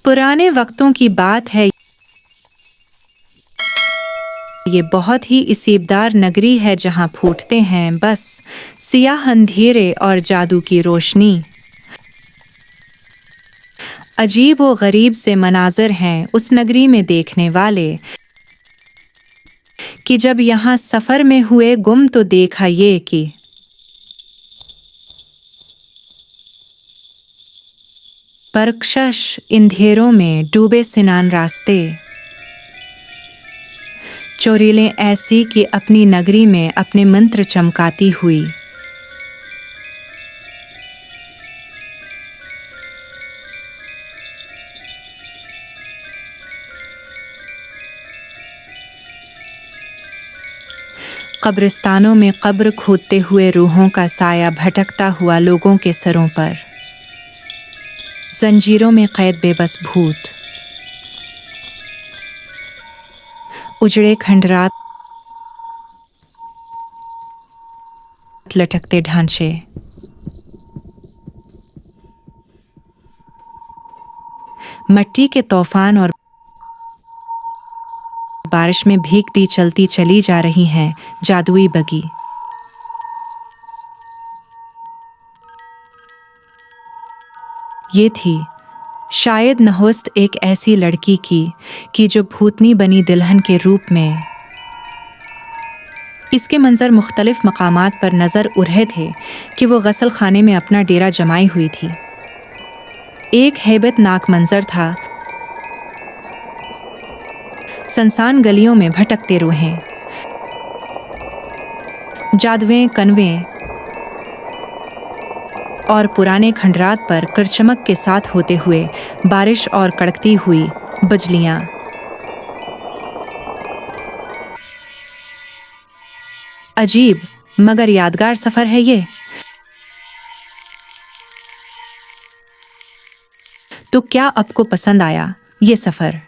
पुराने वक्तों की बात है। ये बहुत ही इसीबदार नगरी है जहाँ फूटते हैं बस सियाह अंधेरे और जादू की रोशनी। अजीब व गरीब से मनाज़र हैं उस नगरी में देखने वाले कि जब यहाँ सफ़र में हुए गुम तो देखा ये कि परकशश अंधेरों में डूबे सिनान रास्ते, चोरीलें ऐसी कि अपनी नगरी में अपने मंत्र चमकाती हुई। कब्रिस्तानों में कब्र खोदते हुए रूहों का साया भटकता हुआ लोगों के सरों पर, जंजीरों में कैद बेबस भूत, उजड़े खंडरात, लटकते ढांचे, मिट्टी के तूफान और बारिश में भीगती चलती चली जा रही हैं जादुई बगी। ये थी शायद नहोस्त एक ऐसी लड़की की कि जो भूतनी बनी दुल्हन के रूप में। इसके मंजर मुख्तलिफ मकामात पर नज़र उरहे थे कि वो गसल खाने में अपना डेरा जमाई हुई थी। एक हैबतनाक मंजर था, संसान गलियों में भटकते रूहें, जादुएं कनवें और पुराने खंडरात पर करचमक के साथ होते हुए बारिश और कड़कती हुई बिजलियां। अजीब मगर यादगार सफ़र है ये। तो क्या आपको पसंद आया ये सफ़र?